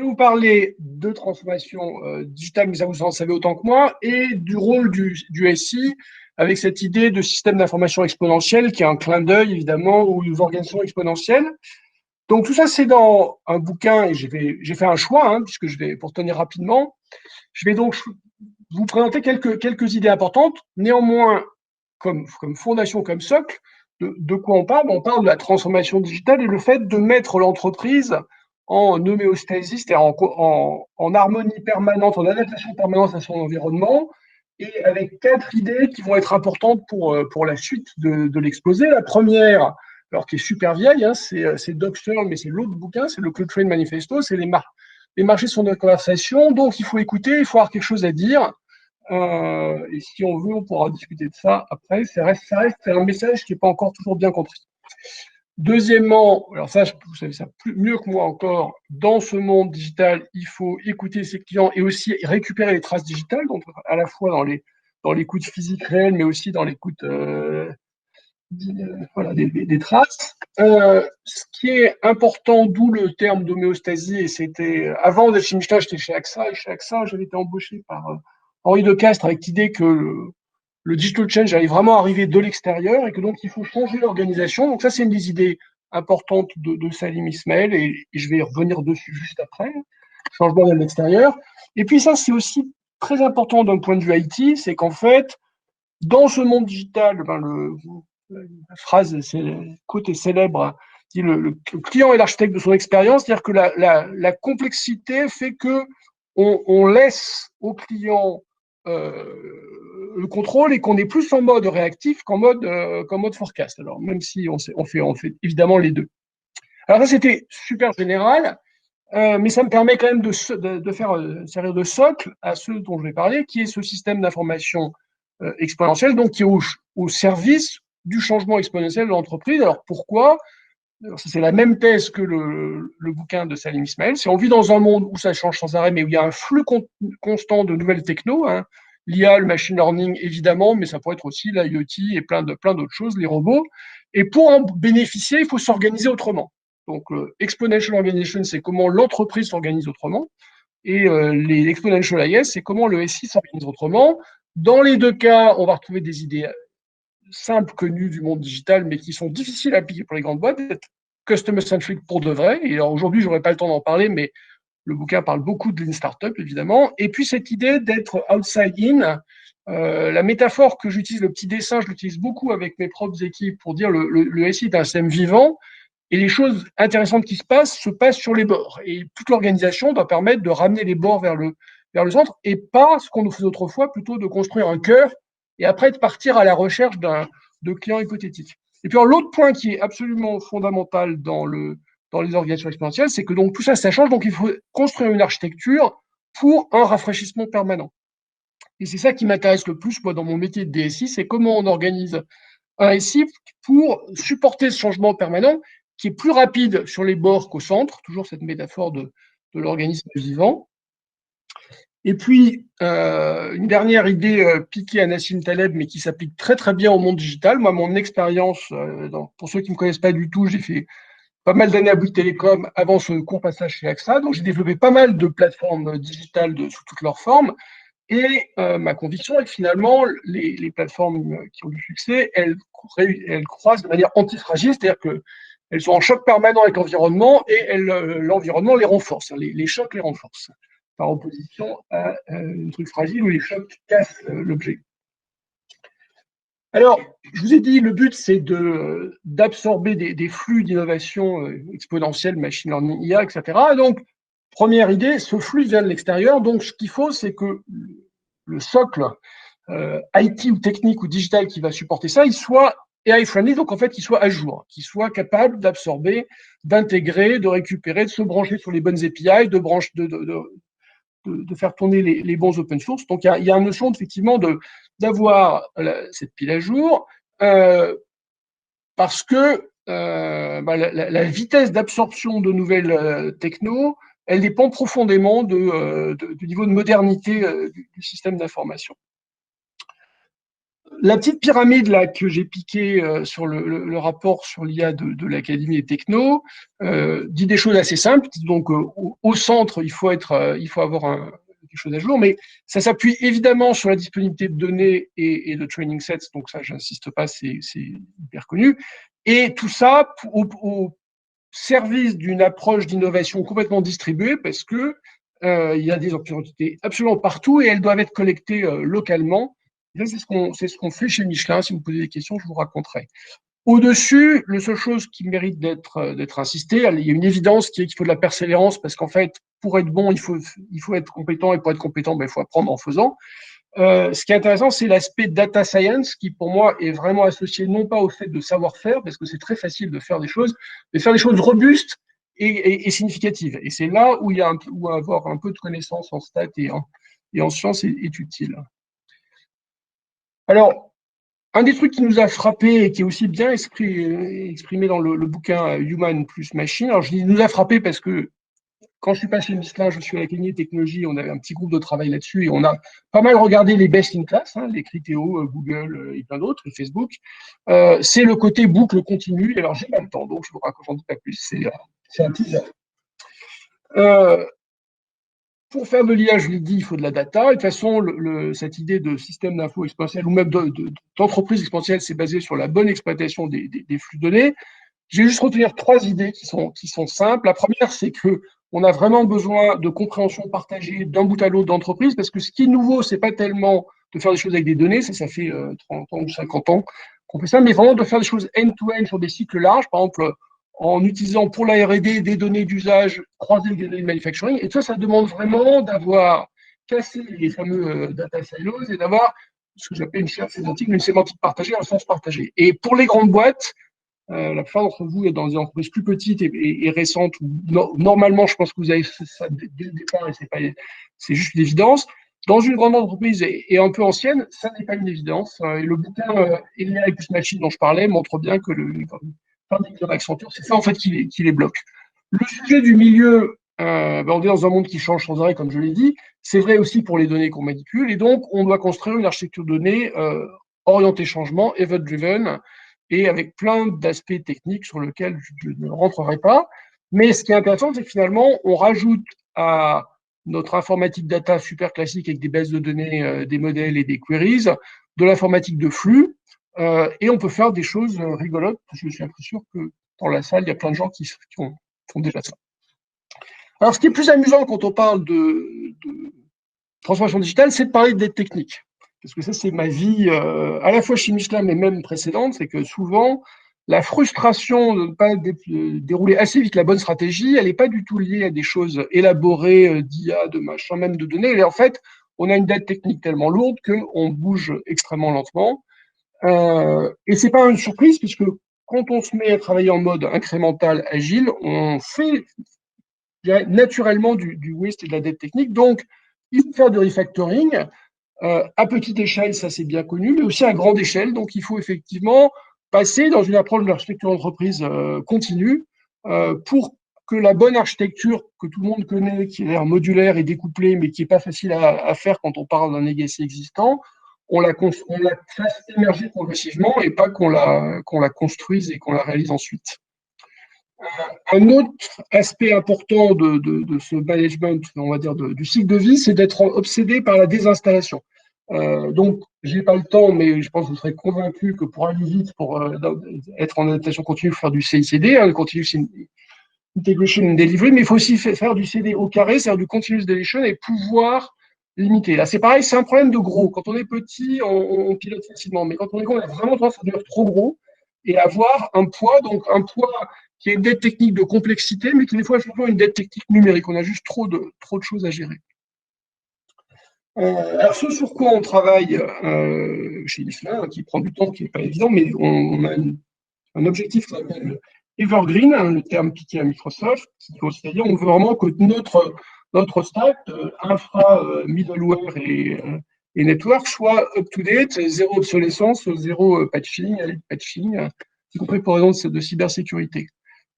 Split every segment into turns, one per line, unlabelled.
vais vous parler de transformation digitale, mais ça vous en savez autant que moi, et du rôle du SI avec cette idée de système d'information exponentielle qui est un clin d'œil évidemment aux organisations exponentielles. Donc tout ça c'est dans un bouquin et j'ai fait un choix puisque je vais pour tenir rapidement. Je vais donc vous présenter quelques idées importantes. Néanmoins, comme fondation, comme socle, de quoi on parle? On parle de la transformation digitale et le fait de mettre l'entreprise en homéostasie, c'est-à-dire en harmonie permanente, en adaptation permanente à son environnement, et avec 4 idées qui vont être importantes pour la suite de l'exposé. La première, alors qui est super vieille, c'est Doug Searle, mais c'est l'autre bouquin, c'est le Cloud Train Manifesto, c'est les marchés sont de la conversation, donc il faut écouter, il faut avoir quelque chose à dire. Et si on veut, on pourra discuter de ça après. Ça reste un message qui n'est pas encore toujours bien compris. Deuxièmement, alors ça, vous savez ça mieux que moi encore, dans ce monde digital, il faut écouter ses clients et aussi récupérer les traces digitales, donc à la fois dans l'écoute physique réelle, mais aussi dans l'écoute voilà, des traces. Ce qui est important, d'où le terme d'homéostasie, et c'était avant d'être chez Michelin, j'étais chez AXA, et chez AXA, j'avais été embauché par Henri Decastre avec l'idée que le digital change allait vraiment arriver de l'extérieur et que donc il faut changer l'organisation. Donc ça, c'est une des idées importantes de Salim Ismail et je vais revenir dessus juste après. Changement de l'extérieur. Et puis ça, c'est aussi très important d'un point de vue IT, c'est qu'en fait, dans ce monde digital, la phrase côté célèbre, dit le client est l'architecte de son expérience, c'est-à-dire que la complexité fait que on laisse au client le contrôle et qu'on est plus en mode réactif qu'en mode forecast. Alors, même si on fait évidemment les deux. Alors, ça, c'était super général, mais ça me permet quand même de faire servir de socle à ce dont je vais parler, qui est ce système d'information exponentielle, donc qui est au service du changement exponentiel de l'entreprise. Alors, pourquoi? C'est la même thèse que le bouquin de Salim Ismail. C'est on vit dans un monde où ça change sans arrêt, mais où il y a un flux constant de nouvelles techno. L'IA, le machine learning, évidemment, mais ça pourrait être aussi l'IoT et plein d'autres choses, les robots. Et pour en bénéficier, il faut s'organiser autrement. Donc, exponential organization, c'est comment l'entreprise s'organise autrement. Et les exponential IS, c'est comment le SI s'organise autrement. Dans les deux cas, on va retrouver des idées simples, connues du monde digital, mais qui sont difficiles à appliquer pour les grandes boîtes, d'être customer-centric pour de vrai. Et alors aujourd'hui, je n'aurai pas le temps d'en parler, mais le bouquin parle beaucoup de Lean Startup, évidemment. Et puis cette idée d'être outside in, la métaphore que j'utilise, le petit dessin, je l'utilise beaucoup avec mes propres équipes pour dire le SI est un système vivant et les choses intéressantes qui se passent sur les bords. Et toute l'organisation doit permettre de ramener les bords vers le centre et pas ce qu'on nous faisait autrefois, plutôt de construire un cœur et après de partir à la recherche de clients hypothétiques. Et puis l'autre point qui est absolument fondamental dans les organisations exponentielles, c'est que donc tout ça, ça change, donc il faut construire une architecture pour un rafraîchissement permanent. Et c'est ça qui m'intéresse le plus, moi, dans mon métier de DSI, c'est comment on organise un SI pour supporter ce changement permanent qui est plus rapide sur les bords qu'au centre, toujours cette métaphore de l'organisme vivant. Et puis, une dernière idée piquée à Nassim Taleb, mais qui s'applique très très bien au monde digital. Moi, mon expérience, pour ceux qui ne me connaissent pas du tout, j'ai fait pas mal d'années à Bouygues Télécom avant ce court passage chez AXA. Donc, j'ai développé pas mal de plateformes digitales sous toutes leurs formes. Et ma conviction est que finalement, les plateformes qui ont du succès, elles croissent de manière antifragile, c'est-à-dire qu'elles sont en choc permanent avec l'environnement et l'environnement les renforce, les chocs les renforcent, par opposition à un truc fragile où les chocs cassent l'objet. Alors, je vous ai dit, le but, c'est d'absorber des flux d'innovation exponentielle, machine learning, IA, etc. Donc, première idée, ce flux vient de l'extérieur. Donc, ce qu'il faut, c'est que le socle IT ou technique ou digital qui va supporter ça, il soit AI-friendly, donc en fait, qu'il soit à jour, qu'il soit capable d'absorber, d'intégrer, de récupérer, de se brancher sur les bonnes API, de faire tourner les bons open source. Donc, il y a une notion, effectivement, d'avoir cette pile à jour parce que la vitesse d'absorption de nouvelles techno, elle dépend profondément du niveau de modernité du système d'information. La petite pyramide là que j'ai piquée sur le rapport sur l'IA de l'Académie des Technos dit des choses assez simples. Donc au centre, il faut avoir quelque chose à jour, mais ça s'appuie évidemment sur la disponibilité de données et de training sets. Donc ça, j'insiste pas, c'est hyper connu. Et tout ça au service d'une approche d'innovation complètement distribuée, parce que il y a des opportunités absolument partout et elles doivent être collectées localement. C'est ce qu'on fait chez Michelin. Si vous me posez des questions, je vous raconterai. Au-dessus, la seule chose qui mérite d'être insistée, il y a une évidence qui est qu'il faut de la persévérance parce qu'en fait, pour être bon, il faut être compétent et pour être compétent, ben, il faut apprendre en faisant. Ce qui est intéressant, c'est l'aspect data science qui, pour moi, est vraiment associé non pas au fait de savoir faire, parce que c'est très facile de faire des choses, mais faire des choses robustes et significatives. Et c'est là où il y a où avoir un peu de connaissances en stats et en sciences est utile. Alors, un des trucs qui nous a frappé et qui est aussi bien exprimé dans le bouquin Human plus Machine, alors je dis nous a frappé parce que quand je suis passé Michelin, je suis à l'Académie des technologies, on avait un petit groupe de travail là-dessus et on a pas mal regardé les best in class, hein, les Criteo, Google et plein d'autres, et Facebook. C'est le côté boucle continue. Alors, j'ai pas le temps, donc je vous raconte, j'en dis pas plus. C'est un teaser. Euh, pour faire de l'IA, je l'ai dit, il faut de la data. Et de toute façon, cette idée de système d'info exponentiel ou même d'entreprise exponentielle, c'est basé sur la bonne exploitation des flux de données. Je vais juste retenir trois idées qui sont simples. La première, c'est que on a vraiment besoin de compréhension partagée d'un bout à l'autre d'entreprise, parce que ce qui est nouveau, c'est pas tellement de faire des choses avec des données, ça fait 30 ans ou 50 ans qu'on fait ça, mais vraiment de faire des choses end-to-end sur des cycles larges, par exemple en utilisant pour la R&D des données d'usage croisées avec des données de manufacturing. Et ça demande vraiment d'avoir cassé les fameux data silos et d'avoir ce que j'appelle une chaire sémantique, mais une sémantique partagée, un sens partagé. Et pour les grandes boîtes, la plupart d'entre vous êtes dans des entreprises plus petites et récentes où normalement, je pense que vous avez fait ça dès le départ et c'est juste une évidence. Dans une grande entreprise et un peu ancienne, ça n'est pas une évidence. Et le bouquin Elia et plus Machine dont je parlais montre bien que Accenture, c'est ça en fait qui les bloque. Le sujet du milieu, ben on est dans un monde qui change sans arrêt, comme je l'ai dit. C'est vrai aussi pour les données qu'on manipule. Et donc, on doit construire une architecture de données orientée changement, event-driven, et avec plein d'aspects techniques sur lesquels je ne rentrerai pas. Mais ce qui est intéressant, c'est que finalement, on rajoute à notre informatique data super classique avec des bases de données, des modèles et des queries, de l'informatique de flux, et on peut faire des choses rigolotes. Je suis un peu sûr que dans la salle, il y a plein de gens qui font déjà ça. Alors, ce qui est plus amusant quand on parle de transformation digitale, c'est de parler d'aide technique. Parce que ça, c'est ma vie, à la fois chez Michelin, mais même précédente, c'est que souvent, la frustration de ne pas dérouler assez vite la bonne stratégie, elle n'est pas du tout liée à des choses élaborées d'IA, de machin, même de données. Et en fait, on a une dette technique tellement lourde qu'on bouge extrêmement lentement. Et c'est pas une surprise, puisque quand on se met à travailler en mode incrémental, agile, on fait naturellement du waste et de la dette technique. Donc, il faut faire du refactoring. À petite échelle, ça c'est bien connu, mais aussi à grande échelle. Donc, il faut effectivement passer dans une approche de l'architecture d'entreprise continue pour que la bonne architecture que tout le monde connaît, qui a l'air modulaire et découplée, mais qui n'est pas facile à faire quand on parle d'un legacy existant, on la fasse émerger progressivement et pas qu'on la construise et qu'on la réalise ensuite. Un autre aspect important de ce management, on va dire, du cycle de vie, c'est d'être obsédé par la désinstallation. Donc, j'ai pas le temps, mais je pense que vous serez convaincu que pour aller vite, pour être en adaptation continue, il faut faire du CICD, hein, continue integration and delivery, mais il faut aussi faire du CD au carré, c'est-à-dire du continuous deletion et pouvoir limiter. Là, c'est pareil, c'est un problème de gros. Quand on est petit, on pilote facilement, mais quand on est gros, on a vraiment tendance à devenir trop gros et avoir un poids, donc un poids qui est une dette technique de complexité, mais qui des fois est simplement une dette technique numérique. On a juste trop de choses à gérer. Alors, ce sur quoi on travaille chez Michelin, qui prend du temps, qui n'est pas évident, mais on a un objectif qui s'appelle Evergreen, hein, le terme piqué à Microsoft, c'est-à-dire on veut vraiment que notre stack, infra, middleware et network, soit up-to-date, zéro obsolescence, zéro patching, y compris pour raison de cybersécurité.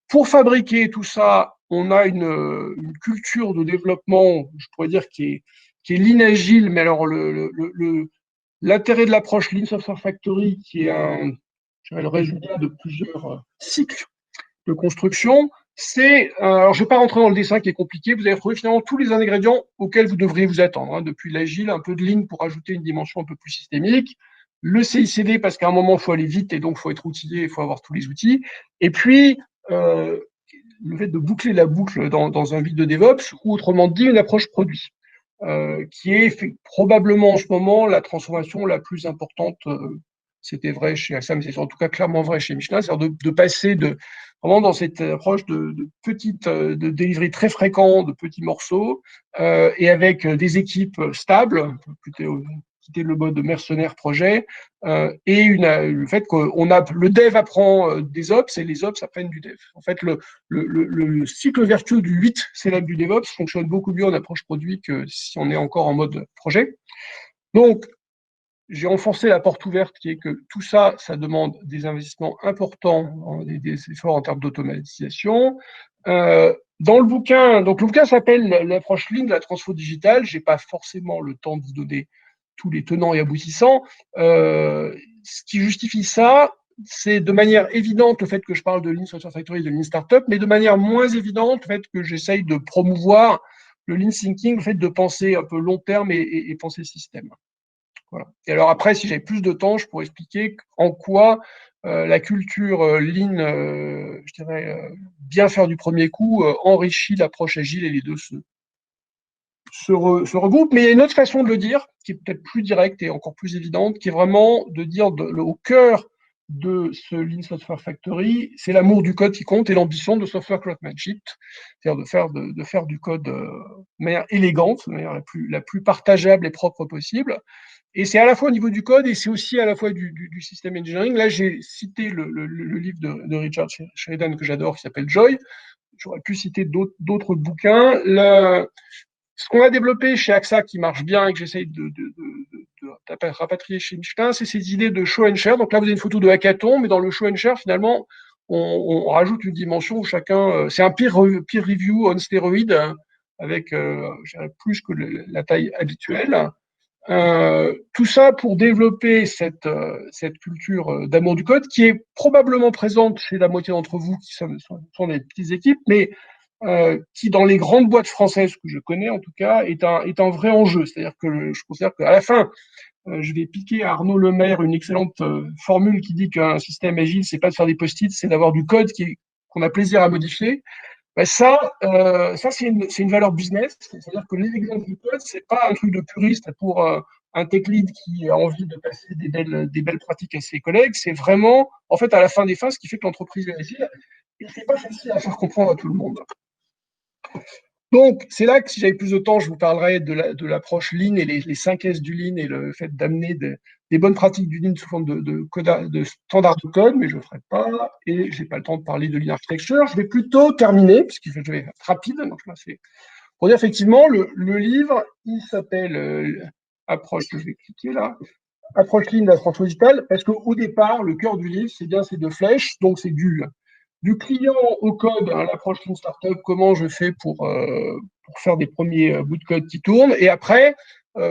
Pour fabriquer tout ça, on a une culture de développement, je pourrais dire, qui est lean agile, mais alors L'intérêt de l'approche Lean Software Factory, qui est le résultat de plusieurs cycles de construction, alors je ne vais pas rentrer dans le dessin qui est compliqué, vous allez retrouver finalement tous les ingrédients auxquels vous devriez vous attendre, hein, depuis l'agile, un peu de Lean pour ajouter une dimension un peu plus systémique, le CICD parce qu'à un moment, il faut aller vite et donc il faut être outillé, il faut avoir tous les outils, et puis le fait de boucler la boucle dans un vide de DevOps, ou autrement dit, une approche produit, qui est probablement en ce moment la transformation la plus importante. C'était vrai chez AXA, mais c'est en tout cas clairement vrai chez Michelin, c'est-à-dire de passer vraiment dans cette approche de petites, de delivery très fréquents, de petits morceaux, et avec des équipes stables, plutôt quitter le mode mercenaire projet, et le fait qu'on a le dev apprend des ops et les ops apprennent du dev. En fait, le cycle vertueux du 8 célèbre du DevOps fonctionne beaucoup mieux en approche produit que si on est encore en mode projet. Donc, j'ai enfoncé la porte ouverte qui est que tout ça, ça demande des investissements importants, des efforts en termes d'automatisation. Dans le bouquin, donc le bouquin s'appelle l'approche Lean de la transfo digitale. J'ai pas forcément le temps de vous donner tous les tenants et aboutissants. Ce qui justifie ça, c'est de manière évidente le fait que je parle de Lean Software Factory et de Lean Startup, mais de manière moins évidente le fait que j'essaye de promouvoir le Lean Thinking, le fait de penser un peu long terme et penser système. Voilà. Et alors après, si j'avais plus de temps, je pourrais expliquer en quoi la culture Lean, je dirais, bien faire du premier coup, enrichit l'approche agile et les deux se regroupent. Mais il y a une autre façon de le dire, qui est peut-être plus directe et encore plus évidente, qui est vraiment de dire au cœur de ce Lean Software Factory, c'est l'amour du code qui compte et l'ambition de software craftsmanship, c'est-à-dire de faire du code de manière élégante, de manière la plus partageable et propre possible. Et c'est à la fois au niveau du code et c'est aussi à la fois du système engineering. Là, j'ai cité le livre de Richard Sheridan que j'adore, qui s'appelle Joy. J'aurais pu citer d'autres bouquins. Ce qu'on a développé chez AXA qui marche bien et que j'essaye de rapatrier chez Michelin, c'est ces idées de show and share. Donc là, vous avez une photo de hackathon, mais dans le show and share, finalement, on rajoute une dimension où chacun, c'est un peer review on stéroïde, hein, avec plus que la taille habituelle. Tout ça pour développer cette culture d'amour du code qui est probablement présente chez la moitié d'entre vous qui sont des petites équipes, mais qui dans les grandes boîtes françaises que je connais en tout cas est un vrai enjeu. C'est-à-dire que je considère qu'à la fin, je vais piquer à Arnaud Lemaire une excellente formule qui dit qu'un système agile, c'est pas de faire des post-it, c'est d'avoir du code qu'on a plaisir à modifier. Ben ça c'est une valeur business. C'est-à-dire que l'exemple du code, c'est pas un truc de puriste pour un tech lead qui a envie de passer des belles pratiques à ses collègues. C'est vraiment, en fait, à la fin des fins, ce qui fait que l'entreprise est agile. Et c'est pas facile à faire comprendre à tout le monde. Donc, c'est là que si j'avais plus de temps, je vous parlerais de l'approche Lean et les 5 S du Lean et le fait d'amener des bonnes pratiques du Lean sous forme de standard de code, mais je ne le ferai pas. Et je n'ai pas le temps de parler de Lean Architecture. Je vais plutôt terminer, puisque je vais être rapide. Donc là, c'est pour dire effectivement, le livre, il s'appelle Approche, je vais cliquer là, Approche Lean de la transformation digitale, parce qu'au départ, le cœur du livre, c'est bien ces deux flèches, donc c'est du client au code, à l'approche d'une startup, comment je fais pour faire des premiers bouts de code qui tournent, et après,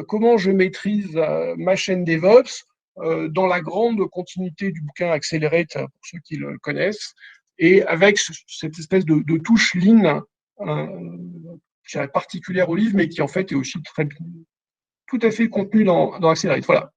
comment je maîtrise ma chaîne DevOps dans la grande continuité du bouquin Accelerate, pour ceux qui le connaissent, et avec cette espèce de touche Lean particulière au livre, mais qui en fait est aussi tout à fait contenue dans Accelerate. Voilà.